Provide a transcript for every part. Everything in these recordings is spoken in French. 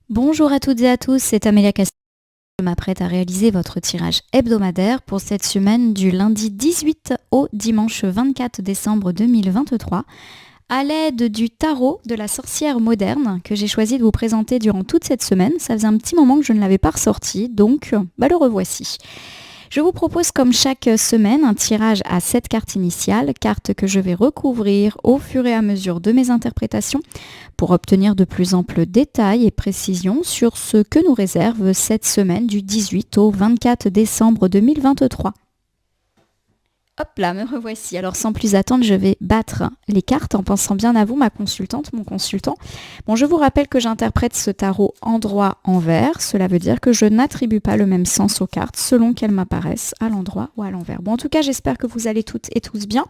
Bonjour à toutes et à tous, c'est Amélia Castel. Je m'apprête à réaliser votre tirage hebdomadaire pour cette semaine du lundi 18 au dimanche 24 décembre 2023 à l'aide du tarot de la sorcière moderne que j'ai choisi de vous présenter durant toute cette semaine. Ça faisait un petit moment que je ne l'avais pas ressorti, donc le revoici. Je vous propose comme chaque semaine un tirage à 7 cartes initiales, cartes que je vais recouvrir au fur et à mesure de mes interprétations pour obtenir de plus amples détails et précisions sur ce que nous réserve cette semaine du 18 au 24 décembre 2023. Hop là, me revoici. Alors sans plus attendre, je vais battre les cartes en pensant bien à vous, ma consultante, mon consultant. Bon, je vous rappelle que j'interprète ce tarot endroit envers. Cela veut dire que je n'attribue pas le même sens aux cartes selon qu'elles m'apparaissent à l'endroit ou à l'envers. Bon, en tout cas, j'espère que vous allez toutes et tous bien.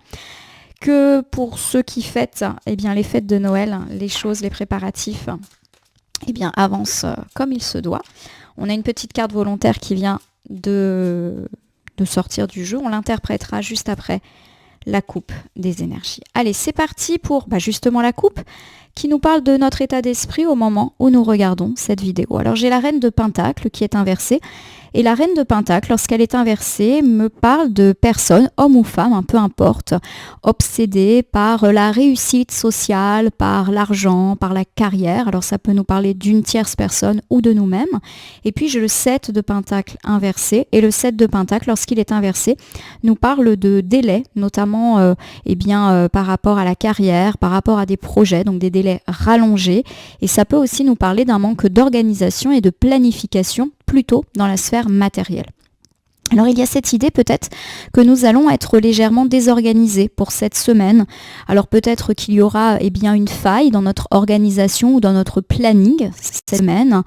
Que pour ceux qui fêtent les fêtes de Noël, les choses, les préparatifs avancent comme il se doit. On a une petite carte volontaire qui vient de sortir du jeu. On l'interprétera juste après la coupe des énergies. Allez, c'est parti pour justement la coupe qui nous parle de notre état d'esprit au moment où nous regardons cette vidéo. Alors j'ai la reine de Pentacle qui est inversée. Et la reine de Pentacle, lorsqu'elle est inversée, me parle de personnes, hommes ou femmes, peu importe, obsédées par la réussite sociale, par l'argent, par la carrière. Alors ça peut nous parler d'une tierce personne ou de nous-mêmes. Et puis j'ai le 7 de Pentacle inversé. Et le 7 de Pentacle, lorsqu'il est inversé, nous parle de délais, notamment par rapport à la carrière, par rapport à des projets, donc des délais rallongés. Et ça peut aussi nous parler d'un manque d'organisation et de planification plutôt dans la sphère matérielle. Alors il y a cette idée peut-être que nous allons être légèrement désorganisés pour cette semaine. Alors peut-être qu'il y aura une faille dans notre organisation ou dans notre planning cette semaine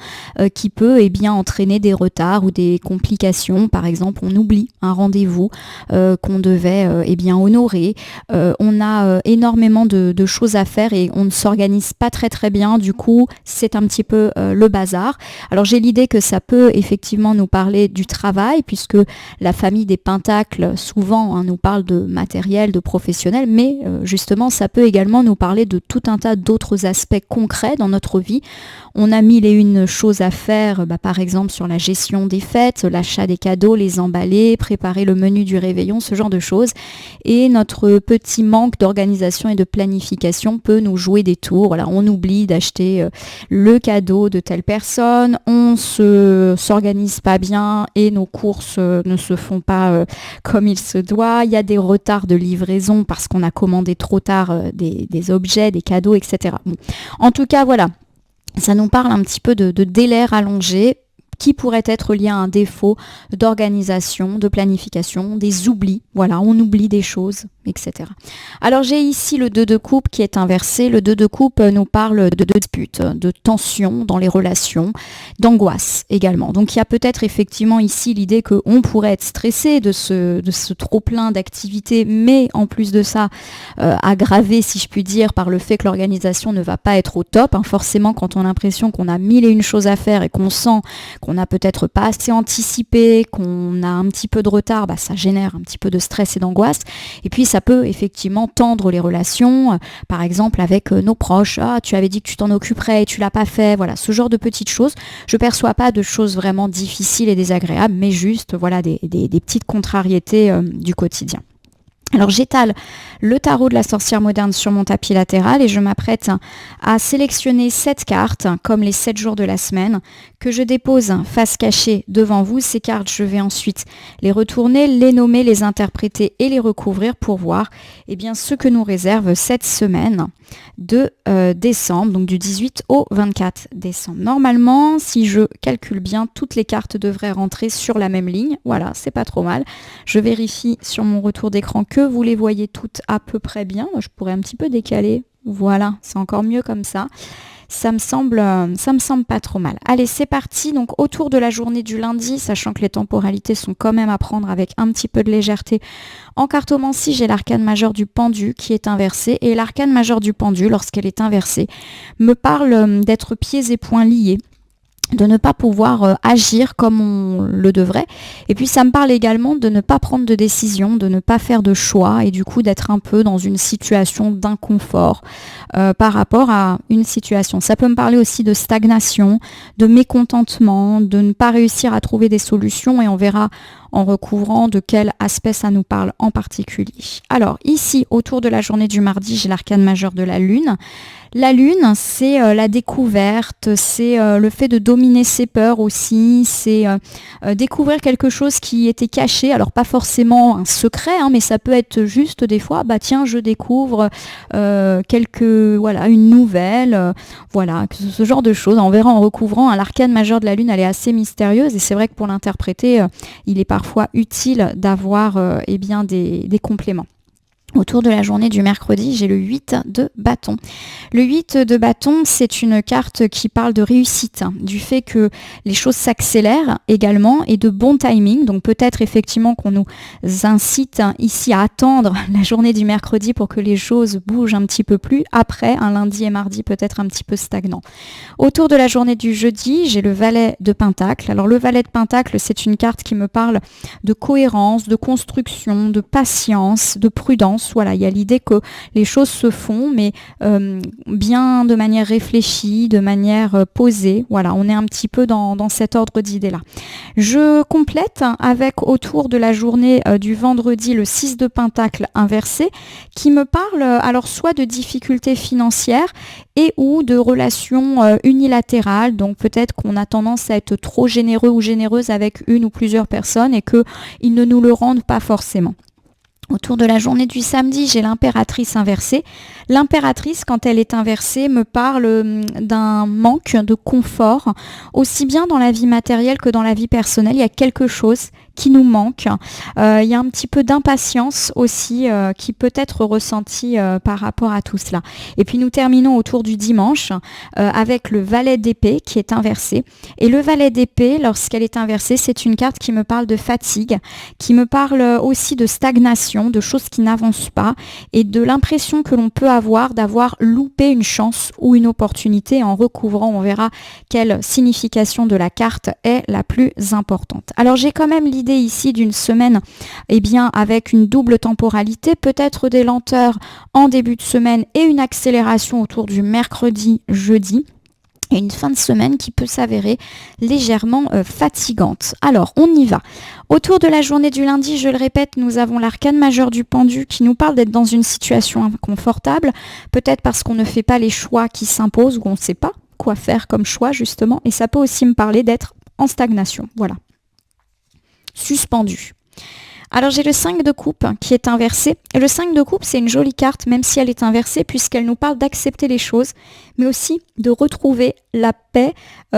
qui peut entraîner des retards ou des complications. Par exemple, on oublie un rendez-vous qu'on devait honorer. On a énormément de choses à faire et on ne s'organise pas très très bien. Du coup, c'est un petit peu le bazar. Alors j'ai l'idée que ça peut effectivement nous parler du travail puisque la famille des pentacles, souvent, nous parle de matériel, de professionnel, mais justement, ça peut également nous parler de tout un tas d'autres aspects concrets dans notre vie. On a mille et une choses à faire, par exemple sur la gestion des fêtes, l'achat des cadeaux, les emballer, préparer le menu du réveillon, ce genre de choses. Et notre petit manque d'organisation et de planification peut nous jouer des tours. Voilà, on oublie d'acheter le cadeau de telle personne, on s'organise pas bien et nos courses ne se font pas comme il se doit. Il y a des retards de livraison parce qu'on a commandé trop tard des objets, des cadeaux, etc. Bon. En tout cas, voilà. Ça nous parle un petit peu de délai rallongé qui pourrait être lié à un défaut d'organisation, de planification, des oublis. Voilà, on oublie des choses, etc. Alors j'ai ici le 2 de coupe qui est inversé. Le 2 de coupe nous parle de disputes, de tensions dans les relations, d'angoisse également. Donc il y a peut-être effectivement ici l'idée qu'on pourrait être stressé de ce trop-plein d'activités, mais en plus de ça, aggravé, si je puis dire, par le fait que l'organisation ne va pas être au top. Forcément, quand on a l'impression qu'on a mille et une choses à faire et qu'on sent qu'on n'a peut-être pas assez anticipé, qu'on a un petit peu de retard, ça génère un petit peu de stress et d'angoisse. Et puis ça peut effectivement tendre les relations, par exemple avec nos proches. Ah, tu avais dit que tu t'en occuperais et tu l'as pas fait. Voilà, ce genre de petites choses. Je perçois pas de choses vraiment difficiles et désagréables, mais juste des petites contrariétés du quotidien. Alors j'étale le tarot de la sorcière moderne sur mon tapis latéral et je m'apprête à sélectionner 7 cartes, comme les 7 jours de la semaine, que je dépose face cachée devant vous. Ces cartes, je vais ensuite les retourner, les nommer, les interpréter et les recouvrir pour voir ce que nous réserve cette semaine de décembre, donc du 18 au 24 décembre. Normalement, si je calcule bien, toutes les cartes devraient rentrer sur la même ligne. Voilà, c'est pas trop mal. Je vérifie sur mon retour d'écran que vous les voyez toutes à peu près bien. Je pourrais un petit peu décaler. Voilà, c'est encore mieux comme ça. Ça me semble pas trop mal. Allez, c'est parti. Donc autour de la journée du lundi, sachant que les temporalités sont quand même à prendre avec un petit peu de légèreté. En cartomancie, j'ai l'arcane majeur du pendu qui est inversé. Et l'arcane majeur du pendu, lorsqu'elle est inversée, me parle d'être pieds et poings liés. de ne pas pouvoir agir comme on le devrait. Et puis ça me parle également de ne pas prendre de décision, de ne pas faire de choix et du coup d'être un peu dans une situation d'inconfort par rapport à une situation. Ça peut me parler aussi de stagnation, de mécontentement, de ne pas réussir à trouver des solutions et on verra en recouvrant de quel aspect ça nous parle en particulier. Alors ici, autour de la journée du mardi, j'ai l'arcane majeur de la Lune. La Lune, c'est la découverte, c'est le fait de dominer ses peurs aussi, c'est découvrir quelque chose qui était caché, alors pas forcément un secret, hein, mais ça peut être juste des fois, bah tiens, je découvre une nouvelle, voilà, ce genre de choses. On verra en recouvrant, l'arcane majeur de la Lune, elle est assez mystérieuse et c'est vrai que pour l'interpréter, il est parfois utile d'avoir des compléments. Autour de la journée du mercredi, j'ai le 8 de bâton. Le 8 de bâton, c'est une carte qui parle de réussite, du fait que les choses s'accélèrent également et de bon timing. Donc peut-être effectivement qu'on nous incite ici à attendre la journée du mercredi pour que les choses bougent un petit peu plus. Après, un lundi et mardi peut-être un petit peu stagnant. Autour de la journée du jeudi, j'ai le valet de pentacle. Alors le valet de pentacle, c'est une carte qui me parle de cohérence, de construction, de patience, de prudence. Voilà, il y a l'idée que les choses se font, mais bien de manière réfléchie, de manière posée. Voilà, on est un petit peu dans cet ordre d'idées-là. Je complète avec autour de la journée du vendredi le 6 de pentacle inversé, qui me parle alors soit de difficultés financières et ou de relations unilatérales. Donc peut-être qu'on a tendance à être trop généreux ou généreuse avec une ou plusieurs personnes et qu'ils ne nous le rendent pas forcément. Autour de la journée du samedi, j'ai l'impératrice inversée. L'impératrice, quand elle est inversée, me parle d'un manque de confort, aussi bien dans la vie matérielle que dans la vie personnelle. Il y a quelque chose qui nous manque. Il y a un petit peu d'impatience aussi qui peut être ressentie par rapport à tout cela. Et puis nous terminons autour du dimanche avec le valet d'épée qui est inversé. Et le valet d'épée, lorsqu'elle est inversée, c'est une carte qui me parle de fatigue, qui me parle aussi de stagnation, de choses qui n'avancent pas et de l'impression que l'on peut avoir d'avoir loupé une chance ou une opportunité. En recouvrant, on verra quelle signification de la carte est la plus importante. Alors j'ai quand même l'idée ici d'une semaine avec une double temporalité, peut-être des lenteurs en début de semaine et une accélération autour du mercredi, jeudi. Et une fin de semaine qui peut s'avérer légèrement fatigante. Alors, on y va. Autour de la journée du lundi, je le répète, nous avons l'arcane majeur du pendu qui nous parle d'être dans une situation inconfortable, peut-être parce qu'on ne fait pas les choix qui s'imposent ou on ne sait pas quoi faire comme choix justement. Et ça peut aussi me parler d'être en stagnation. Voilà. Suspendu. Alors j'ai le 5 de coupe qui est inversé. Et le 5 de coupe, c'est une jolie carte, même si elle est inversée, puisqu'elle nous parle d'accepter les choses, mais aussi de retrouver la paix.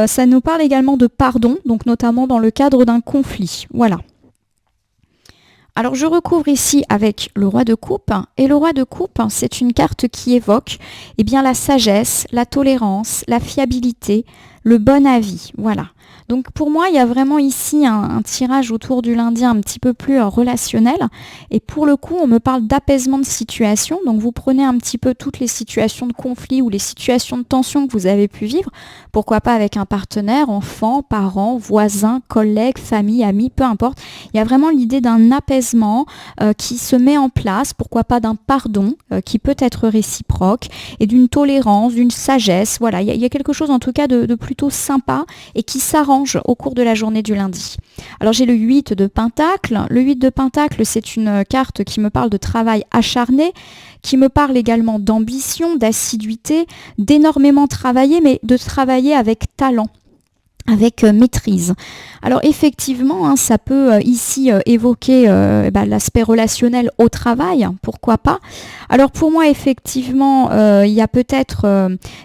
Ça nous parle également de pardon, donc notamment dans le cadre d'un conflit. Voilà. Alors je recouvre ici avec le roi de coupe. Et le roi de coupe, c'est une carte qui évoque la sagesse, la tolérance, la fiabilité, le bon avis. Voilà. Donc pour moi, il y a vraiment ici un tirage autour du lundi un petit peu plus relationnel. Et pour le coup, on me parle d'apaisement de situation. Donc vous prenez un petit peu toutes les situations de conflit ou les situations de tension que vous avez pu vivre. Pourquoi pas avec un partenaire, enfant, parents, voisins, collègues, famille, amis, peu importe. Il y a vraiment l'idée d'un apaisement qui se met en place. Pourquoi pas d'un pardon qui peut être réciproque et d'une tolérance, d'une sagesse. Voilà, il y a quelque chose en tout cas de plutôt sympa et qui s'arrange au cours de la journée du lundi. Alors j'ai le 8 de pentacle. Le 8 de pentacle, c'est une carte qui me parle de travail acharné, qui me parle également d'ambition, d'assiduité, d'énormément travailler, mais de travailler avec talent, avec maîtrise. Alors effectivement, ça peut ici évoquer l'aspect relationnel au travail, pourquoi pas. Alors pour moi, effectivement, il y a peut-être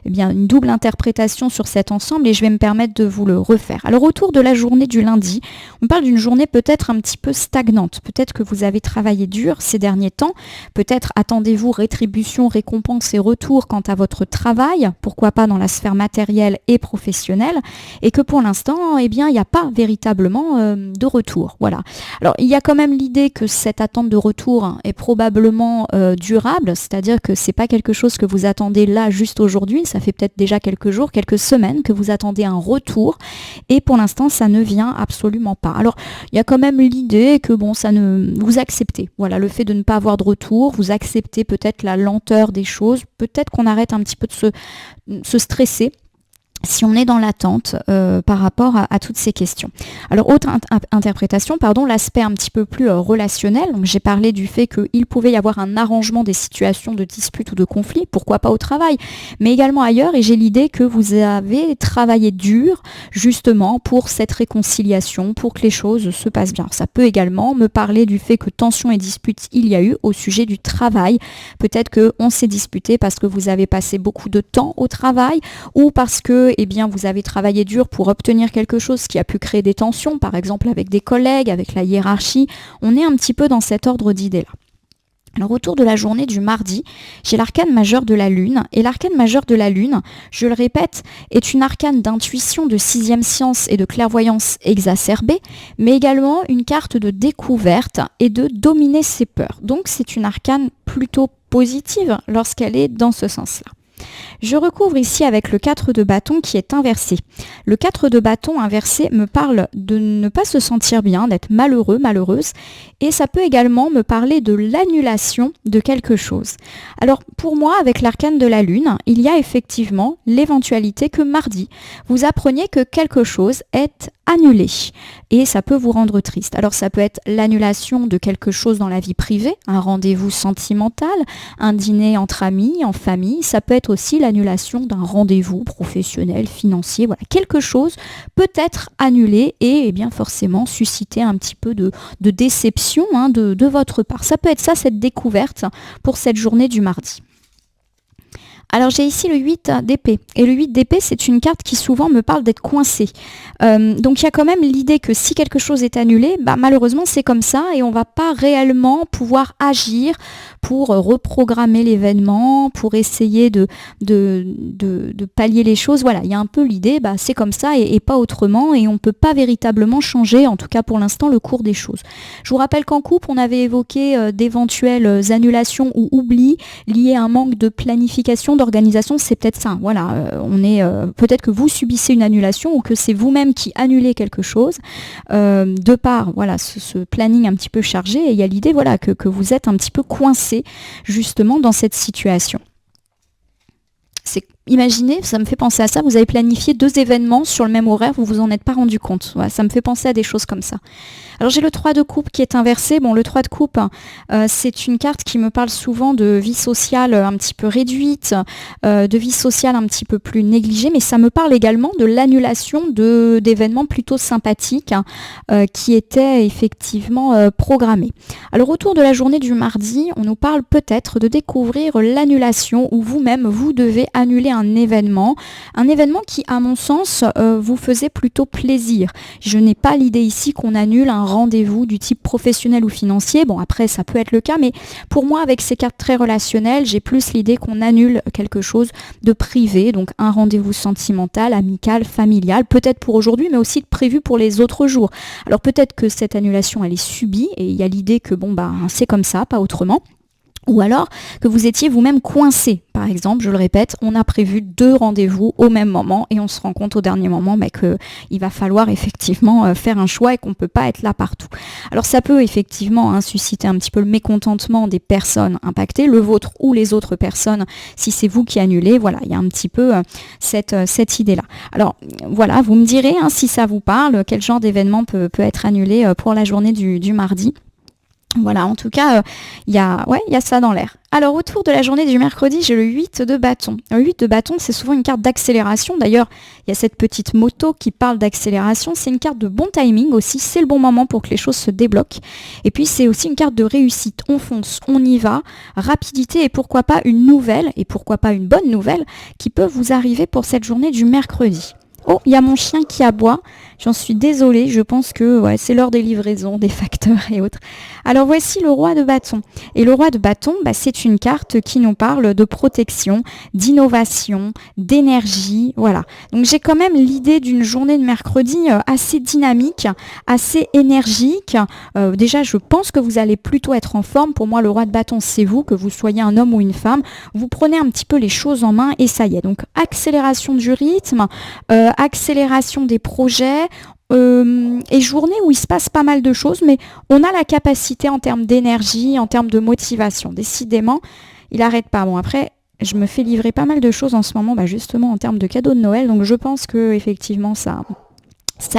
une double interprétation sur cet ensemble et je vais me permettre de vous le refaire. Alors autour de la journée du lundi, on parle d'une journée peut-être un petit peu stagnante. Peut-être que vous avez travaillé dur ces derniers temps. Peut-être attendez-vous rétribution, récompense et retour quant à votre travail, pourquoi pas dans la sphère matérielle et professionnelle. Et que pour pour l'instant, eh bien, il n'y a pas véritablement de retour. Voilà. Alors, il y a quand même l'idée que cette attente de retour est probablement durable, c'est-à-dire que c'est pas quelque chose que vous attendez là juste aujourd'hui, ça fait peut-être déjà quelques jours, quelques semaines que vous attendez un retour, et pour l'instant, ça ne vient absolument pas. Alors, il y a quand même l'idée que bon, ça ne vous acceptez. Voilà, le fait de ne pas avoir de retour, vous acceptez peut-être la lenteur des choses, peut-être qu'on arrête un petit peu de se stresser si on est dans l'attente par rapport à toutes ces questions. Alors, autre interprétation, l'aspect un petit peu plus relationnel. Donc, j'ai parlé du fait qu'il pouvait y avoir un arrangement des situations de dispute ou de conflit, pourquoi pas au travail, mais également ailleurs, et j'ai l'idée que vous avez travaillé dur justement pour cette réconciliation, pour que les choses se passent bien. Ça peut également me parler du fait que tension et dispute il y a eu au sujet du travail. Peut-être qu'on s'est disputé parce que vous avez passé beaucoup de temps au travail, ou parce que vous avez travaillé dur pour obtenir quelque chose qui a pu créer des tensions, par exemple avec des collègues, avec la hiérarchie. On est un petit peu dans cet ordre d'idées-là. Alors autour de la journée du mardi, j'ai l'arcane majeur de la Lune. Et l'arcane majeur de la Lune, je le répète, est une arcane d'intuition, de sixième science et de clairvoyance exacerbée, mais également une carte de découverte et de dominer ses peurs. Donc c'est une arcane plutôt positive lorsqu'elle est dans ce sens-là. Je recouvre ici avec le 4 de bâton qui est inversé. Le 4 de bâton inversé me parle de ne pas se sentir bien, d'être malheureux, malheureuse, et ça peut également me parler de l'annulation de quelque chose. Alors pour moi, avec l'arcane de la Lune, il y a effectivement l'éventualité que mardi, vous appreniez que quelque chose est annulé et ça peut vous rendre triste. Alors ça peut être l'annulation de quelque chose dans la vie privée, un rendez-vous sentimental, un dîner entre amis, en famille, ça peut être aussi l'annulation d'un rendez-vous professionnel, financier, voilà, quelque chose peut être annulé et bien forcément susciter un petit peu de déception de votre part. Ça peut être ça, cette découverte pour cette journée du mardi. Alors j'ai ici le 8 d'épée. Et le 8 d'épée, c'est une carte qui souvent me parle d'être coincé. Donc il y a quand même l'idée que si quelque chose est annulé, malheureusement c'est comme ça et on ne va pas réellement pouvoir agir pour reprogrammer l'événement, pour essayer de pallier les choses. Voilà, il y a un peu l'idée, c'est comme ça et pas autrement et on ne peut pas véritablement changer, en tout cas pour l'instant, le cours des choses. Je vous rappelle qu'en couple, on avait évoqué d'éventuelles annulations ou oublis liés à un manque de planification, d'organisation, c'est peut-être ça. Voilà, peut-être que vous subissez une annulation ou que c'est vous-même qui annulez quelque chose de par ce planning un petit peu chargé et il y a l'idée que vous êtes un petit peu coincé justement dans cette situation. Imaginez, ça me fait penser à ça, vous avez planifié 2 événements sur le même horaire, vous vous en êtes pas rendu compte. Voilà, ça me fait penser à des choses comme ça. Alors j'ai le 3 de coupe qui est inversé. Bon, le 3 de coupe, c'est une carte qui me parle souvent de vie sociale un petit peu réduite, de vie sociale un petit peu plus négligée, mais ça me parle également de l'annulation d'événements plutôt sympathiques qui étaient effectivement programmés. Alors autour de la journée du mardi, on nous parle peut-être de découvrir l'annulation où vous-même, vous devez annuler un événement qui, à mon sens, vous faisait plutôt plaisir. Je n'ai pas l'idée ici qu'on annule un rendez-vous du type professionnel ou financier. Bon, après, ça peut être le cas, mais pour moi, avec ces cartes très relationnelles, j'ai plus l'idée qu'on annule quelque chose de privé, donc un rendez-vous sentimental, amical, familial, peut-être pour aujourd'hui, mais aussi prévu pour les autres jours. Alors peut-être que cette annulation, elle est subie, et il y a l'idée que, c'est comme ça, pas autrement. Ou alors que vous étiez vous-même coincé. Par exemple, je le répète, on a prévu 2 rendez-vous au même moment et on se rend compte au dernier moment qu'il va falloir effectivement faire un choix et qu'on ne peut pas être là partout. Alors ça peut effectivement susciter un petit peu le mécontentement des personnes impactées, le vôtre ou les autres personnes, si c'est vous qui annulez. Voilà, il y a un petit peu cette idée-là. Alors voilà, vous me direz si ça vous parle, quel genre d'événement peut être annulé pour la journée du mardi. Voilà, en tout cas, il y a ça dans l'air. Alors, autour de la journée du mercredi, j'ai le 8 de bâton. Le 8 de bâton, c'est souvent une carte d'accélération. D'ailleurs, il y a cette petite moto qui parle d'accélération. C'est une carte de bon timing aussi. C'est le bon moment pour que les choses se débloquent. Et puis, c'est aussi une carte de réussite. On fonce, on y va. Rapidité et pourquoi pas une nouvelle, et pourquoi pas une bonne nouvelle, qui peut vous arriver pour cette journée du mercredi. Oh, il y a mon chien qui aboie. J'en suis désolée, je pense que c'est l'heure des livraisons, des facteurs et autres. Alors voici le roi de bâton. Et le roi de bâton, c'est une carte qui nous parle de protection, d'innovation, d'énergie. Voilà. Donc j'ai quand même l'idée d'une journée de mercredi assez dynamique, assez énergique. Déjà, je pense que vous allez plutôt être en forme. Pour moi, le roi de bâton, c'est vous, que vous soyez un homme ou une femme. Vous prenez un petit peu les choses en main et ça y est. Donc accélération du rythme, accélération des projets, et journée où il se passe pas mal de choses, mais on a la capacité en termes d'énergie, en termes de motivation. Décidément, il n'arrête pas. Bon, après, je me fais livrer pas mal de choses en ce moment, justement en termes de cadeaux de Noël, donc je pense que effectivement ça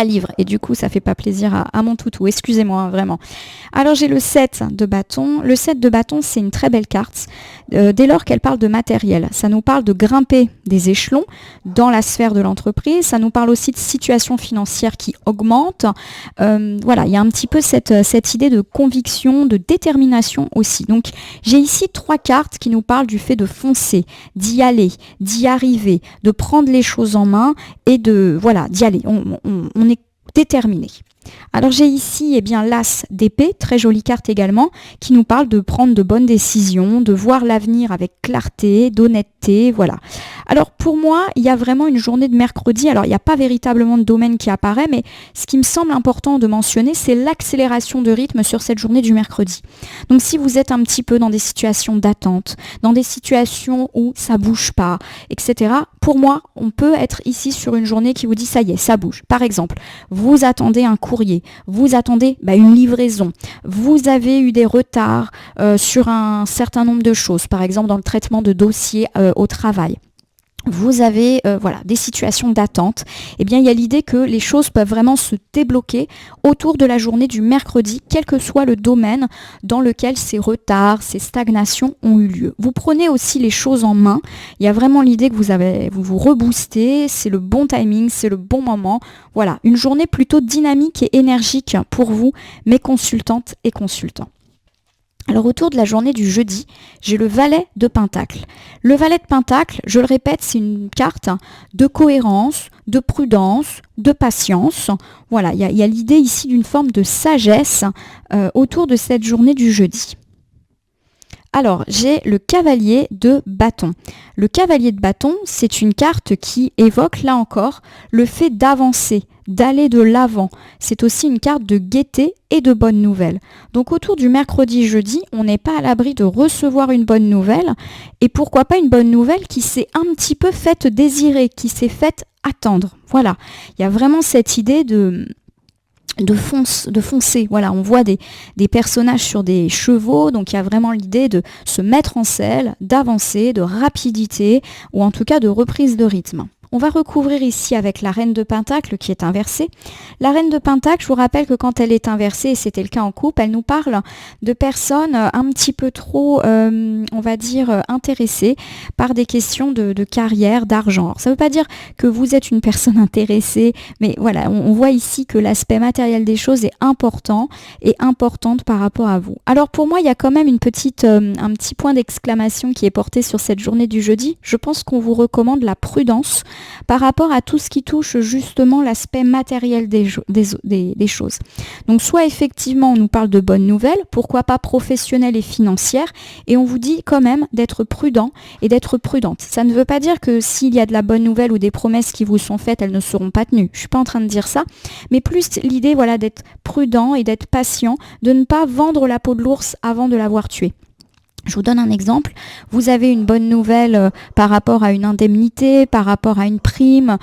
livre et du coup ça fait pas plaisir à mon toutou, excusez-moi vraiment. Alors j'ai le 7 de bâton. Le 7 de bâton, c'est une très belle carte dès lors qu'elle parle de matériel. Ça nous parle de grimper des échelons dans la sphère de l'entreprise, ça nous parle aussi de situation financière qui augmente. Voilà, il y a un petit peu cette idée de conviction, de détermination aussi. Donc j'ai ici 3 cartes qui nous parlent du fait de foncer, d'y aller, d'y arriver, de prendre les choses en main et d'y aller. On est déterminé. Alors j'ai ici l'as d'épée, très jolie carte également, qui nous parle de prendre de bonnes décisions, de voir l'avenir avec clarté, d'honnêteté, voilà. Alors pour moi, il y a vraiment une journée de mercredi, alors il n'y a pas véritablement de domaine qui apparaît, mais ce qui me semble important de mentionner, c'est l'accélération de rythme sur cette journée du mercredi. Donc si vous êtes un petit peu dans des situations d'attente, dans des situations où ça bouge pas, etc., pour moi, on peut être ici sur une journée qui vous dit ça y est, ça bouge. Par exemple, vous attendez un courrier, vous attendez une livraison, vous avez eu des retards sur un certain nombre de choses, par exemple dans le traitement de dossiers au travail. Vous avez des situations d'attente, il y a l'idée que les choses peuvent vraiment se débloquer autour de la journée du mercredi, quel que soit le domaine dans lequel ces retards, ces stagnations ont eu lieu. Vous prenez aussi les choses en main, il y a vraiment l'idée que vous vous reboostez, c'est le bon timing, c'est le bon moment. Voilà, une journée plutôt dynamique et énergique pour vous, mes consultantes et consultants. Alors autour de la journée du jeudi, j'ai le valet de pentacle. Le valet de pentacle, je le répète, c'est une carte de cohérence, de prudence, de patience. Voilà, il y a l'idée ici d'une forme de sagesse autour de cette journée du jeudi. Alors, j'ai le cavalier de bâton. Le cavalier de bâton, c'est une carte qui évoque, là encore, le fait d'avancer, d'aller de l'avant. C'est aussi une carte de gaieté et de bonnes nouvelles. Donc autour du mercredi-jeudi, on n'est pas à l'abri de recevoir une bonne nouvelle. Et pourquoi pas une bonne nouvelle qui s'est un petit peu faite désirer, qui s'est faite attendre. Voilà, il y a vraiment cette idée de foncer. Voilà, on voit des personnages sur des chevaux, donc il y a vraiment l'idée de se mettre en selle, d'avancer, de rapidité, ou en tout cas de reprise de rythme. On va recouvrir ici avec la reine de pentacle qui est inversée. La reine de pentacle, je vous rappelle que quand elle est inversée, et c'était le cas en couple, elle nous parle de personnes un petit peu trop, on va dire, intéressées par des questions de carrière, d'argent. Ça ne veut pas dire que vous êtes une personne intéressée, mais voilà, on voit ici que l'aspect matériel des choses est important et importante par rapport à vous. Alors pour moi, il y a quand même un petit point d'exclamation qui est porté sur cette journée du jeudi. Je pense qu'on vous recommande la prudence par rapport à tout ce qui touche justement l'aspect matériel des choses. Donc soit effectivement on nous parle de bonnes nouvelles, pourquoi pas professionnelles et financières, et on vous dit quand même d'être prudent et d'être prudente. Ça ne veut pas dire que s'il y a de la bonne nouvelle ou des promesses qui vous sont faites, elles ne seront pas tenues. Je ne suis pas en train de dire ça, mais plus l'idée d'être prudent et d'être patient, de ne pas vendre la peau de l'ours avant de l'avoir tué. Je vous donne un exemple. Vous avez une bonne nouvelle par rapport à une indemnité, par rapport à une prime,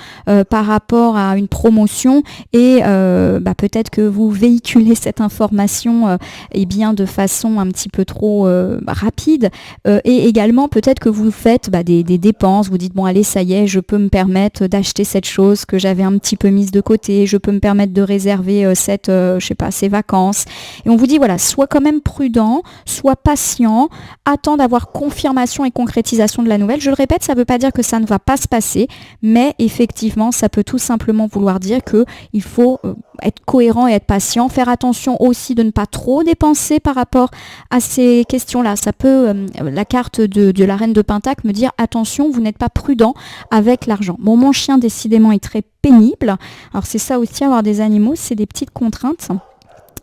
par rapport à une promotion et peut-être que vous véhiculez cette information de façon un petit peu trop rapide et également peut-être que vous faites des dépenses, vous dites bon allez ça y est, je peux me permettre d'acheter cette chose que j'avais un petit peu mise de côté, je peux me permettre de réserver ces vacances et on vous dit voilà, sois quand même prudent, sois patient, attend d'avoir confirmation et concrétisation de la nouvelle. Je le répète, ça ne veut pas dire que ça ne va pas se passer, mais effectivement, ça peut tout simplement vouloir dire qu'il faut être cohérent et être patient, faire attention aussi de ne pas trop dépenser par rapport à ces questions-là. Ça peut, la carte de la reine de Pentacle me dire attention, vous n'êtes pas prudent avec l'argent. Bon, mon chien décidément est très pénible. Alors c'est ça aussi, avoir des animaux, c'est des petites contraintes.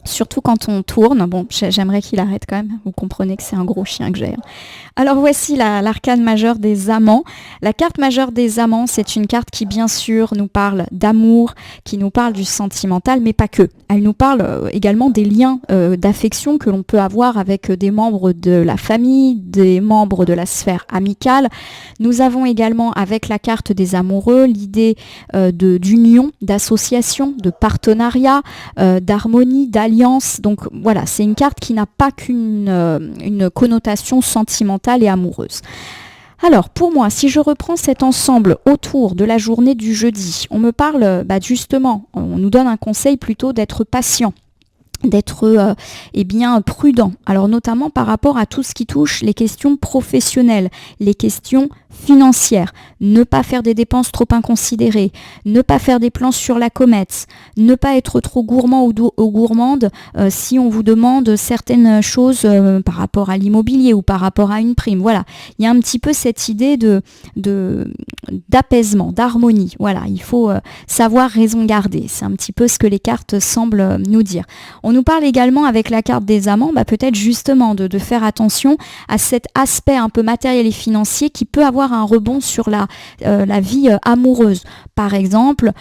Surtout quand on tourne. Bon, j'aimerais qu'il arrête quand même. Vous comprenez que c'est un gros chien que j'ai. Alors voici l'arcane majeure des amants. La carte majeure des amants, c'est une carte qui bien sûr nous parle d'amour, qui nous parle du sentimental, mais pas que. Elle nous parle également des liens d'affection que l'on peut avoir avec des membres de la famille, des membres de la sphère amicale. Nous avons également avec la carte des amoureux l'idée d'union, d'association, de partenariat, d'harmonie, d'alliance. Donc voilà, c'est une carte qui n'a pas qu'une connotation sentimentale et amoureuse. Alors pour moi, si je reprends cet ensemble autour de la journée du jeudi, on me parle justement, on nous donne un conseil plutôt d'être patient, d'être prudent. Alors notamment par rapport à tout ce qui touche les questions professionnelles, les questions financières, ne pas faire des dépenses trop inconsidérées, ne pas faire des plans sur la comète, ne pas être trop gourmand ou gourmande si on vous demande certaines choses par rapport à l'immobilier ou par rapport à une prime. Voilà, il y a un petit peu cette idée d'apaisement, d'harmonie. Voilà, il faut savoir raison garder. C'est un petit peu ce que les cartes semblent nous dire. On nous parle également avec la carte des amants, peut-être justement de faire attention à cet aspect un peu matériel et financier qui peut avoir un rebond sur la vie amoureuse. Par exemple,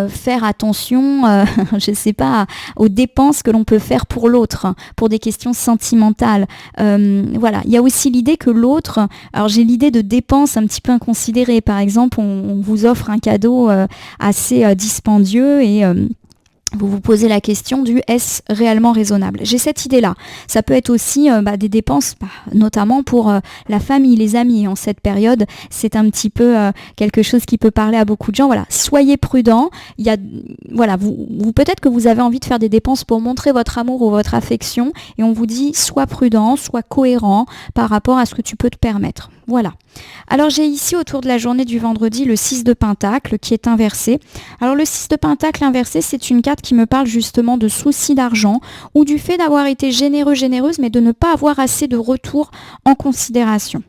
faire attention, je ne sais pas, aux dépenses que l'on peut faire pour l'autre, pour des questions sentimentales. Voilà, il y a aussi l'idée que l'autre, alors j'ai l'idée de dépenses un petit peu inconsidérées. Par exemple, on vous offre un cadeau assez dispendieux et vous vous posez la question du est-ce réellement raisonnable? J'ai cette idée-là. Ça peut être aussi des dépenses, notamment pour la famille, les amis. En cette période, c'est un petit peu quelque chose qui peut parler à beaucoup de gens. Voilà, soyez prudents. Vous peut-être que vous avez envie de faire des dépenses pour montrer votre amour ou votre affection, et on vous dit sois prudent, sois cohérent par rapport à ce que tu peux te permettre. Voilà. Alors j'ai ici autour de la journée du vendredi le 6 de Pentacle qui est inversé. Alors le 6 de Pentacle inversé, c'est une carte qui me parle justement de soucis d'argent ou du fait d'avoir été généreuse, mais de ne pas avoir assez de retour en considération.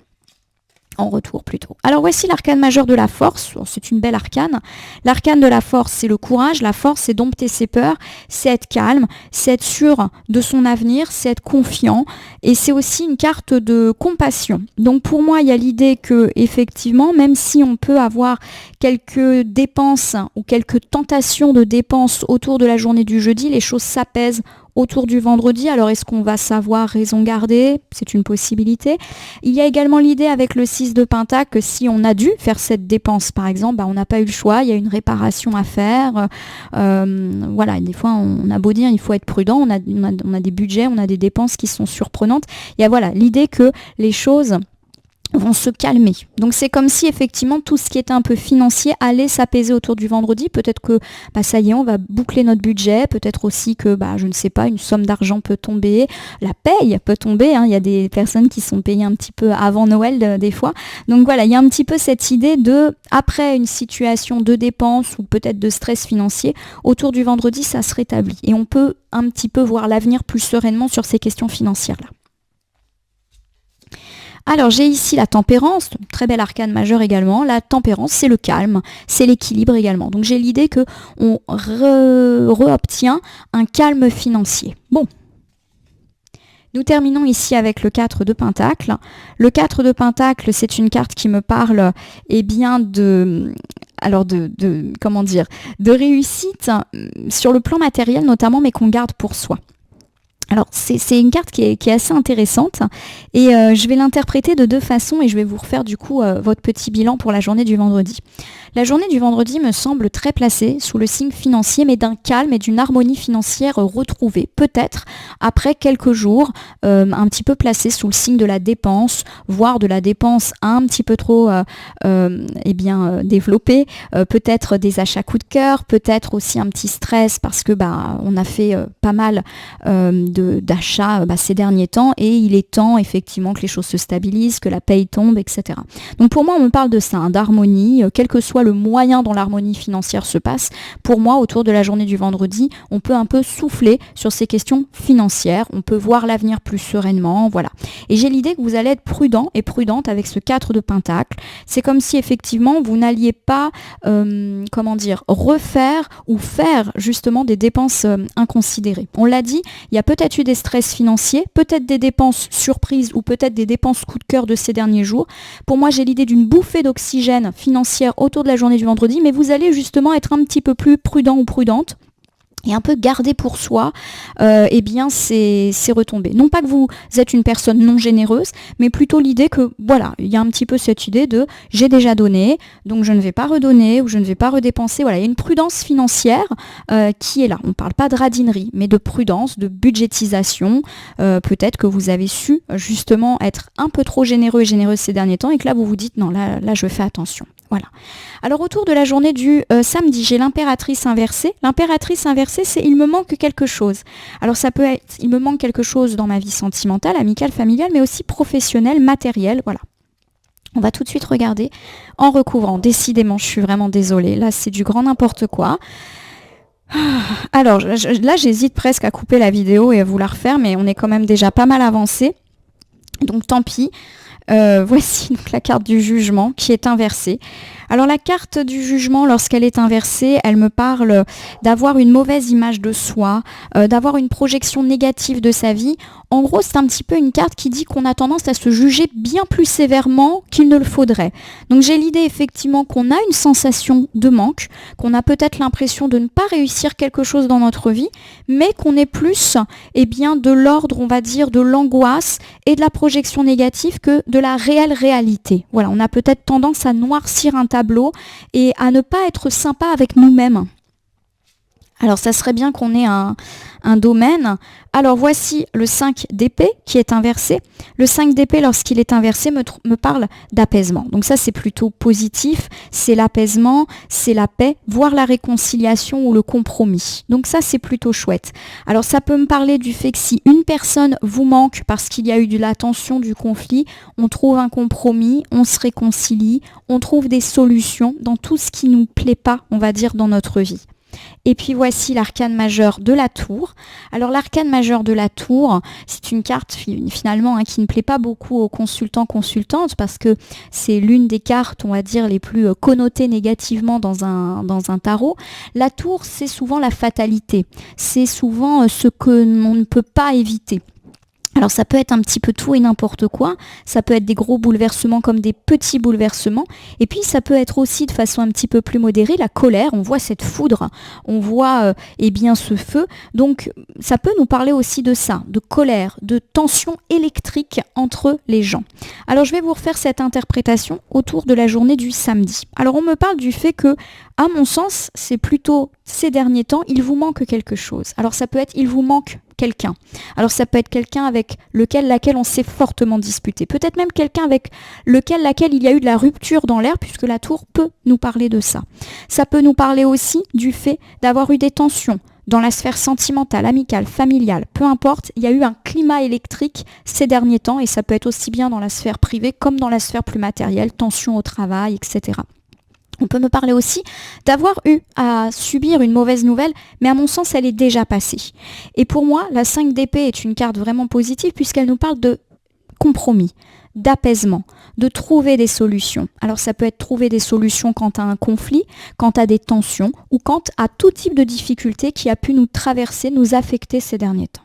En retour plutôt. Alors voici l'arcane majeur de la force. C'est une belle arcane. L'arcane de la force, c'est le courage. La force, c'est dompter ses peurs, c'est être calme, c'est être sûr de son avenir, c'est être confiant. Et c'est aussi une carte de compassion. Donc pour moi, il y a l'idée que effectivement, même si on peut avoir quelques dépenses ou quelques tentations de dépenses autour de la journée du jeudi, les choses s'apaisent autour du vendredi. Alors est-ce qu'on va savoir raison garder? C'est une possibilité. Il y a également l'idée avec le 6 de Pentacle que si on a dû faire cette dépense, par exemple, on n'a pas eu le choix, il y a une réparation à faire. Voilà, des fois on a beau dire il faut être prudent, on a des budgets, on a des dépenses qui sont surprenantes. Il y a l'idée que les choses vont se calmer. Donc c'est comme si effectivement tout ce qui était un peu financier allait s'apaiser autour du vendredi. Peut-être que ça y est, on va boucler notre budget. Peut-être aussi que je ne sais pas, une somme d'argent peut tomber, la paye peut tomber. Il y a des personnes qui sont payées un petit peu avant Noël des fois. Donc voilà, il y a un petit peu cette idée de après une situation de dépense ou peut-être de stress financier, autour du vendredi ça se rétablit et on peut un petit peu voir l'avenir plus sereinement sur ces questions financières-là. Alors j'ai ici la tempérance, très belle arcane majeure également. La tempérance, c'est le calme, c'est l'équilibre également. Donc j'ai l'idée qu'on re-obtient un calme financier. Bon. Nous terminons ici avec le 4 de Pentacle. Le 4 de Pentacle, c'est une carte qui me parle de réussite sur le plan matériel notamment, mais qu'on garde pour soi. Alors c'est une carte qui est assez intéressante et je vais l'interpréter de deux façons et je vais vous refaire du coup votre petit bilan pour la journée du vendredi. La journée du vendredi me semble très placée sous le signe financier, mais d'un calme et d'une harmonie financière retrouvée. Peut-être après quelques jours, un petit peu placée sous le signe de la dépense, voire de la dépense un petit peu trop développée. Peut-être des achats coup de cœur, peut-être aussi un petit stress parce que on a fait pas mal d'achat ces derniers temps, et il est temps effectivement que les choses se stabilisent, que la paye tombe, etc. Donc pour moi, on me parle de ça, d'harmonie, quel que soit le moyen dont l'harmonie financière se passe. Pour moi, autour de la journée du vendredi, on peut un peu souffler sur ces questions financières, on peut voir l'avenir plus sereinement, voilà. Et j'ai l'idée que vous allez être prudent et prudente avec ce 4 de Pentacle. C'est comme si effectivement vous n'alliez pas, refaire ou faire justement des dépenses inconsidérées. On l'a dit, il y a peut-être eu des stress financiers, peut-être des dépenses surprises ou peut-être des dépenses coup de cœur de ces derniers jours. Pour moi, j'ai l'idée d'une bouffée d'oxygène financière autour de la journée du vendredi, mais vous allez justement être un petit peu plus prudent ou prudente et un peu garder pour soi ces retombées. Non pas que vous êtes une personne non généreuse, mais plutôt l'idée que, voilà, il y a un petit peu cette idée de j'ai déjà donné, donc je ne vais pas redonner ou je ne vais pas redépenser. Voilà, il y a une prudence financière qui est là. On ne parle pas de radinerie, mais de prudence, de budgétisation. Peut-être que vous avez su justement être un peu trop généreux et généreuse ces derniers temps et que là vous vous dites non, là je fais attention. Voilà. Alors autour de la journée du samedi, j'ai l'impératrice inversée. L'impératrice inversée, c'est il me manque quelque chose. Alors ça peut être il me manque quelque chose dans ma vie sentimentale, amicale, familiale, mais aussi professionnelle, matérielle. Voilà. On va tout de suite regarder en recouvrant. Décidément, je suis vraiment désolée. Là, c'est du grand n'importe quoi. Alors là, j'hésite presque à couper la vidéo et à vous la refaire, mais on est quand même déjà pas mal avancé. Donc tant pis. Voici donc la carte du jugement qui est inversée. Alors la carte du jugement, lorsqu'elle est inversée, elle me parle d'avoir une mauvaise image de soi, d'avoir une projection négative de sa vie. En gros, c'est un petit peu une carte qui dit qu'on a tendance à se juger bien plus sévèrement qu'il ne le faudrait. Donc j'ai l'idée effectivement qu'on a une sensation de manque, qu'on a peut-être l'impression de ne pas réussir quelque chose dans notre vie, mais qu'on est plus de l'ordre, on va dire, de l'angoisse et de la projection négative que de la réelle réalité. Voilà, on a peut-être tendance à noircir un tableau et à ne pas être sympa avec nous-mêmes. Alors ça serait bien qu'on ait un domaine. Alors voici le 5 d'épée qui est inversé. Le 5 d'épée, lorsqu'il est inversé, me parle d'apaisement. Donc ça, c'est plutôt positif. C'est l'apaisement, c'est la paix, voire la réconciliation ou le compromis. Donc ça, c'est plutôt chouette. Alors ça peut me parler du fait que si une personne vous manque parce qu'il y a eu de la tension, du conflit, on trouve un compromis, on se réconcilie, on trouve des solutions dans tout ce qui ne nous plaît pas, on va dire, dans notre vie. Et puis voici l'arcane majeur de la tour. Alors l'arcane majeur de la tour, c'est une carte finalement qui ne plaît pas beaucoup aux consultants-consultantes parce que c'est l'une des cartes, on va dire, les plus connotées négativement dans un tarot. La tour, c'est souvent la fatalité. C'est souvent ce que l'on ne peut pas éviter. Alors ça peut être un petit peu tout et n'importe quoi, ça peut être des gros bouleversements comme des petits bouleversements, et puis ça peut être aussi de façon un petit peu plus modérée, la colère, on voit cette foudre, on voit ce feu, donc ça peut nous parler aussi de ça, de colère, de tension électrique entre les gens. Alors je vais vous refaire cette interprétation autour de la journée du samedi. Alors on me parle du fait que, à mon sens, c'est plutôt ces derniers temps, il vous manque quelque chose. Alors ça peut être, il vous manque quelqu'un. Alors ça peut être quelqu'un avec laquelle on s'est fortement disputé. Peut-être même quelqu'un avec laquelle il y a eu de la rupture dans l'air, puisque la tour peut nous parler de ça. Ça peut nous parler aussi du fait d'avoir eu des tensions dans la sphère sentimentale, amicale, familiale, peu importe, il y a eu un climat électrique ces derniers temps, et ça peut être aussi bien dans la sphère privée comme dans la sphère plus matérielle, tension au travail, etc. On peut me parler aussi d'avoir eu à subir une mauvaise nouvelle, mais à mon sens, elle est déjà passée. Et pour moi, la 5 d'épée est une carte vraiment positive puisqu'elle nous parle de compromis, d'apaisement, de trouver des solutions. Alors ça peut être trouver des solutions quant à un conflit, quant à des tensions ou quant à tout type de difficulté qui a pu nous traverser, nous affecter ces derniers temps.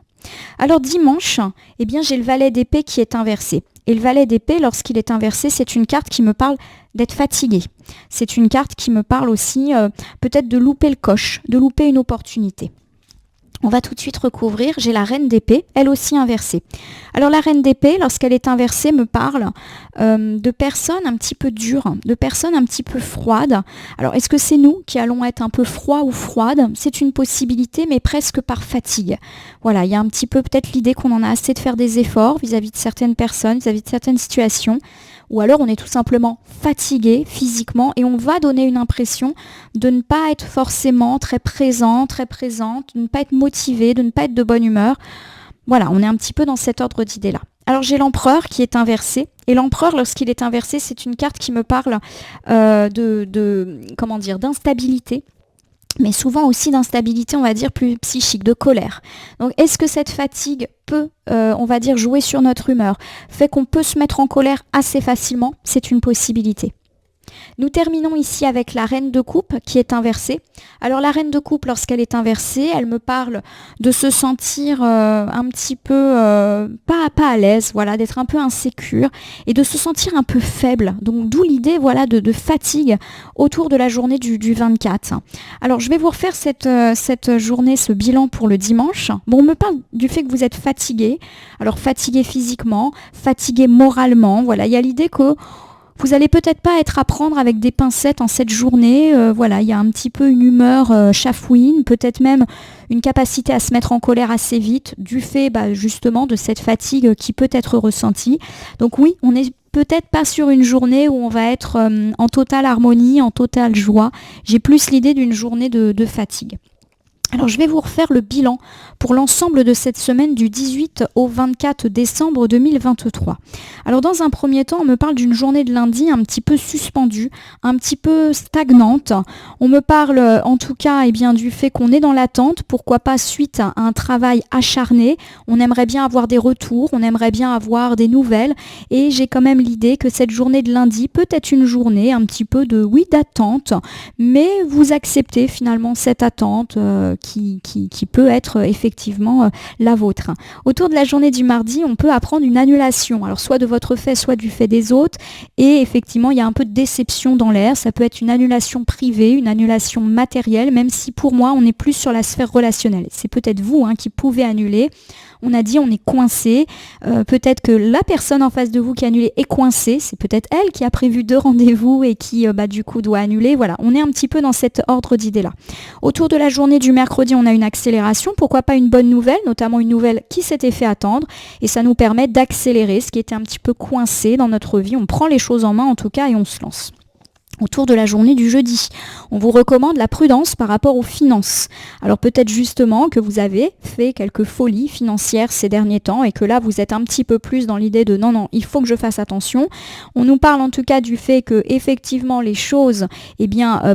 Alors dimanche, j'ai le valet d'épée qui est inversé. Et le valet d'épée, lorsqu'il est inversé, c'est une carte qui me parle d'être fatigué. C'est une carte qui me parle aussi peut-être de louper le coche, de louper une opportunité. On va tout de suite recouvrir. J'ai la reine d'épée, elle aussi inversée. Alors la reine d'épée, lorsqu'elle est inversée, me parle de personnes un petit peu dures, de personnes un petit peu froides. Alors est-ce que c'est nous qui allons être un peu froids ou froides ? C'est une possibilité, mais presque par fatigue. Voilà, il y a un petit peu peut-être l'idée qu'on en a assez de faire des efforts vis-à-vis de certaines personnes, vis-à-vis de certaines situations. Ou alors on est tout simplement fatigué physiquement et on va donner une impression de ne pas être forcément très présent, très présente, de ne pas être motivé, de ne pas être de bonne humeur. Voilà, on est un petit peu dans cet ordre d'idées-là. Alors j'ai l'empereur qui est inversé. Et l'empereur, lorsqu'il est inversé, c'est une carte qui me parle d'instabilité. Mais souvent aussi d'instabilité, on va dire, plus psychique, de colère. Donc, est-ce que cette fatigue peut, on va dire, jouer sur notre humeur, fait qu'on peut se mettre en colère assez facilement? C'est une possibilité. Nous terminons ici avec la reine de coupe qui est inversée. Alors la reine de coupe, lorsqu'elle est inversée, elle me parle de se sentir un petit peu pas à l'aise, voilà, d'être un peu insécure et de se sentir un peu faible. Donc d'où l'idée voilà, de fatigue autour de la journée du 24. Alors je vais vous refaire cette journée, ce bilan pour le dimanche. Bon, on me parle du fait que vous êtes fatigué. Alors fatigué physiquement, fatigué moralement. Voilà, il y a l'idée que vous n'allez peut-être pas être à prendre avec des pincettes en cette journée. Voilà, il y a un petit peu une humeur chafouine, peut-être même une capacité à se mettre en colère assez vite du fait justement de cette fatigue qui peut être ressentie. Donc oui, on n'est peut-être pas sur une journée où on va être en totale harmonie, en totale joie. J'ai plus l'idée d'une journée de fatigue. Alors je vais vous refaire le bilan pour l'ensemble de cette semaine du 18 au 24 décembre 2023. Alors dans un premier temps, on me parle d'une journée de lundi un petit peu suspendue, un petit peu stagnante. On me parle en tout cas du fait qu'on est dans l'attente, pourquoi pas suite à un travail acharné. On aimerait bien avoir des retours, on aimerait bien avoir des nouvelles et j'ai quand même l'idée que cette journée de lundi peut être une journée un petit peu d'attente, mais vous acceptez finalement cette attente qui peut être effectivement la vôtre. Autour de la journée du mardi, on peut apprendre une annulation, alors soit de votre fait, soit du fait des autres, et effectivement il y a un peu de déception dans l'air. Ça peut être une annulation privée, une annulation matérielle, même si pour moi on est plus sur la sphère relationnelle. C'est peut-être vous qui pouvez annuler. On a dit on est coincé, peut-être que la personne en face de vous qui a annulé est coincée, c'est peut-être elle qui a prévu 2 rendez-vous et qui du coup doit annuler. Voilà, on est un petit peu dans cet ordre d'idées-là. Autour de la journée du mercredi, on a une accélération, pourquoi pas une bonne nouvelle, notamment une nouvelle qui s'était fait attendre, et ça nous permet d'accélérer ce qui était un petit peu coincé dans notre vie. On prend les choses en main en tout cas et on se lance. Autour de la journée du jeudi, on vous recommande la prudence par rapport aux finances. Alors peut-être justement que vous avez fait quelques folies financières ces derniers temps et que là vous êtes un petit peu plus dans l'idée de non, il faut que je fasse attention. On nous parle en tout cas du fait que effectivement les choses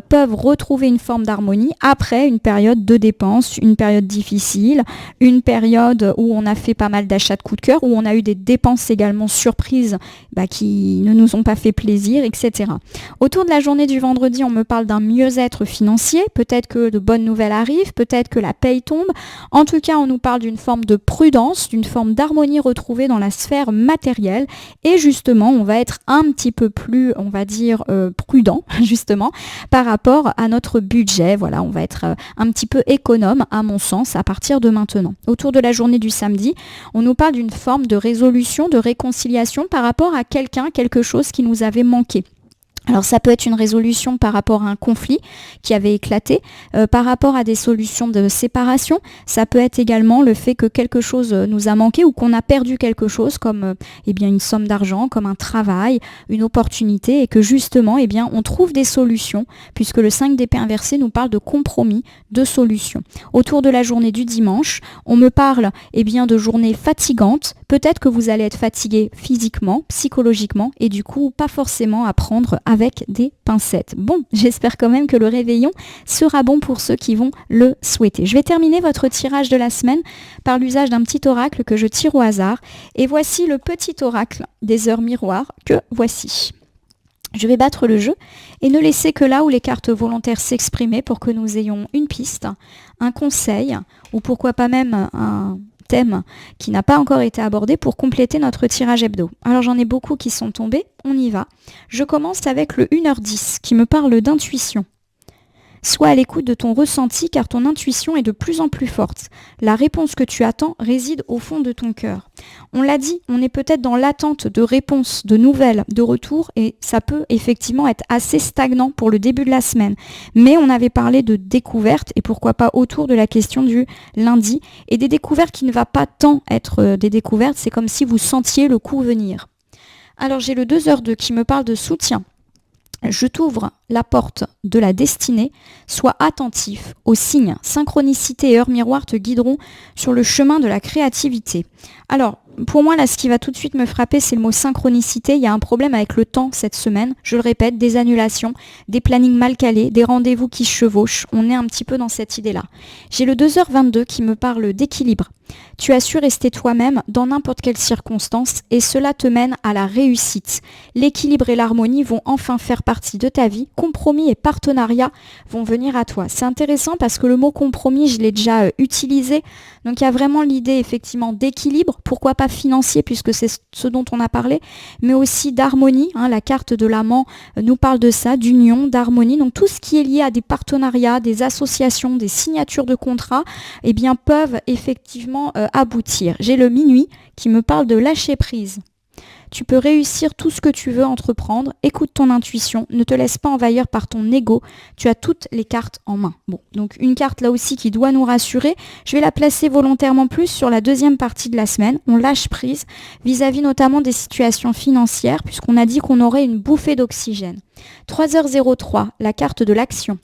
peuvent retrouver une forme d'harmonie après une période de dépenses, une période difficile, une période où on a fait pas mal d'achats de coup de cœur, où on a eu des dépenses également surprises qui ne nous ont pas fait plaisir, etc. Autour de la journée du vendredi, on me parle d'un mieux-être financier, peut-être que de bonnes nouvelles arrivent, peut-être que la paye tombe. En tout cas, on nous parle d'une forme de prudence, d'une forme d'harmonie retrouvée dans la sphère matérielle et justement, on va être un petit peu plus, on va dire, prudent justement par rapport à notre budget. Voilà, on va être un petit peu économe à mon sens à partir de maintenant. Autour de la journée du samedi, on nous parle d'une forme de résolution, de réconciliation par rapport à quelque chose qui nous avait manqué. Alors ça peut être une résolution par rapport à un conflit qui avait éclaté, par rapport à des solutions de séparation. Ça peut être également le fait que quelque chose nous a manqué ou qu'on a perdu quelque chose comme une somme d'argent, comme un travail, une opportunité et que justement on trouve des solutions puisque le 5 d'épée inversé nous parle de compromis, de solutions. Autour de la journée du dimanche, on me parle de journée fatigante. Peut-être que vous allez être fatigué physiquement, psychologiquement et du coup pas forcément à prendre avec des pincettes. Bon, j'espère quand même que le réveillon sera bon pour ceux qui vont le souhaiter. Je vais terminer votre tirage de la semaine par l'usage d'un petit oracle que je tire au hasard. Et voici le petit oracle des heures miroirs que voici. Je vais battre le jeu et ne laisser que là où les cartes volontaires s'exprimer pour que nous ayons une piste, un conseil ou pourquoi pas même un thème qui n'a pas encore été abordé pour compléter notre tirage hebdo. Alors j'en ai beaucoup qui sont tombés, on y va. Je commence avec le 1h10 qui me parle d'intuition. Sois à l'écoute de ton ressenti car ton intuition est de plus en plus forte. La réponse que tu attends réside au fond de ton cœur. On l'a dit, on est peut-être dans l'attente de réponses, de nouvelles, de retours et ça peut effectivement être assez stagnant pour le début de la semaine. Mais on avait parlé de découvertes et pourquoi pas autour de la question du lundi et des découvertes qui ne va pas tant être des découvertes, c'est comme si vous sentiez le coup venir. Alors j'ai le 2h2 qui me parle de soutien. Je t'ouvre la porte de la destinée, sois attentif aux signes. Synchronicité et heure miroir te guideront sur le chemin de la créativité. Alors, pour moi, là, ce qui va tout de suite me frapper, c'est le mot synchronicité. Il y a un problème avec le temps cette semaine. Je le répète, des annulations, des plannings mal calés, des rendez-vous qui se chevauchent. On est un petit peu dans cette idée-là. J'ai le 2h22 qui me parle d'équilibre. Tu as su rester toi-même dans n'importe quelle circonstance et cela te mène à la réussite. L'équilibre et l'harmonie vont enfin faire partie de ta vie. Compromis et partenariat vont venir à toi. C'est intéressant parce que le mot compromis, je l'ai déjà utilisé. Donc il y a vraiment l'idée effectivement d'équilibre, pourquoi pas financier puisque c'est ce dont on a parlé, mais aussi d'harmonie. La carte de l'amant nous parle de ça, d'union, d'harmonie. Donc tout ce qui est lié à des partenariats, des associations, des signatures de contrats, eh bien peuvent effectivement aboutir. J'ai le minuit qui me parle de lâcher prise. Tu peux réussir tout ce que tu veux entreprendre. Écoute ton intuition. Ne te laisse pas envahir par ton ego. Tu as toutes les cartes en main. Bon, donc une carte là aussi qui doit nous rassurer. Je vais la placer volontairement plus sur la deuxième partie de la semaine. On lâche prise vis-à-vis notamment des situations financières puisqu'on a dit qu'on aurait une bouffée d'oxygène. 3h03, la carte de l'action.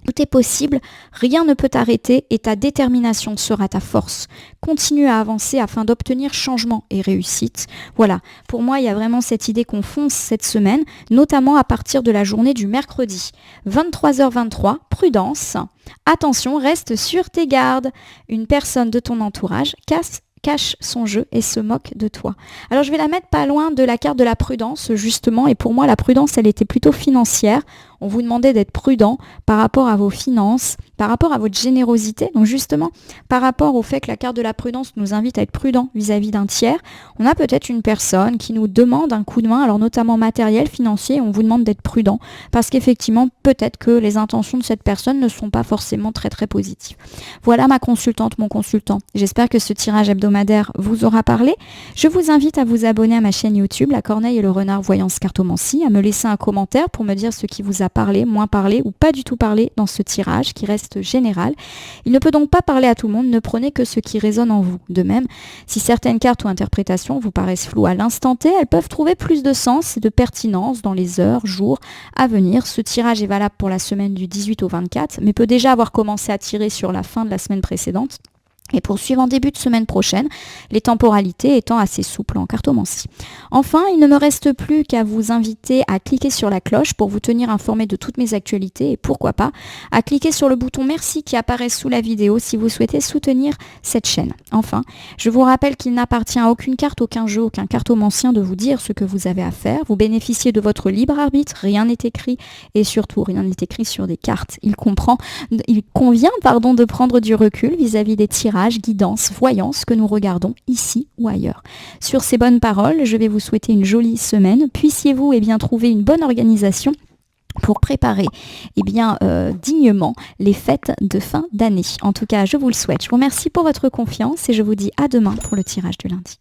Tout est possible, rien ne peut t'arrêter et ta détermination sera ta force. Continue à avancer afin d'obtenir changement et réussite. Voilà, pour moi, il y a vraiment cette idée qu'on fonce cette semaine, notamment à partir de la journée du mercredi. 23h23, prudence. Attention, reste sur tes gardes. Une personne de ton entourage cache son jeu et se moque de toi. Alors je vais la mettre pas loin de la carte de la prudence justement et pour moi la prudence elle était plutôt financière. On vous demandait d'être prudent par rapport à vos finances, par rapport à votre générosité. Donc justement, par rapport au fait que la carte de la prudence nous invite à être prudent vis-à-vis d'un tiers, on a peut-être une personne qui nous demande un coup de main, alors notamment matériel, financier, et on vous demande d'être prudent parce qu'effectivement, peut-être que les intentions de cette personne ne sont pas forcément très très positives. Voilà ma consultante, mon consultant. J'espère que ce tirage hebdomadaire vous aura parlé. Je vous invite à vous abonner à ma chaîne YouTube, La Corneille et le Renard Voyance Cartomancie, à me laisser un commentaire pour me dire ce qui vous a parlé, moins parlé ou pas du tout parlé dans ce tirage qui reste général. Il ne peut donc pas parler à tout le monde, ne prenez que ce qui résonne en vous. De même, si certaines cartes ou interprétations vous paraissent floues à l'instant T, elles peuvent trouver plus de sens et de pertinence dans les heures, jours à venir. Ce tirage est valable pour la semaine du 18 au 24, mais peut déjà avoir commencé à tirer sur la fin de la semaine précédente. Et poursuivre en début de semaine prochaine, les temporalités étant assez souples en cartomancie. Enfin, il ne me reste plus qu'à vous inviter à cliquer sur la cloche pour vous tenir informé de toutes mes actualités et pourquoi pas, à cliquer sur le bouton merci qui apparaît sous la vidéo si vous souhaitez soutenir cette chaîne. Enfin, je vous rappelle qu'il n'appartient à aucune carte, aucun jeu, aucun cartomancien de vous dire ce que vous avez à faire. Vous bénéficiez de votre libre arbitre, rien n'est écrit et surtout rien n'est écrit sur des cartes. Il convient de prendre du recul vis-à-vis des tirages, guidance, voyance que nous regardons ici ou ailleurs. Sur ces bonnes paroles, je vais vous souhaiter une jolie semaine. Puissiez-vous trouver une bonne organisation pour préparer dignement les fêtes de fin d'année. En tout cas, je vous le souhaite. Je vous remercie pour votre confiance et je vous dis à demain pour le tirage du lundi.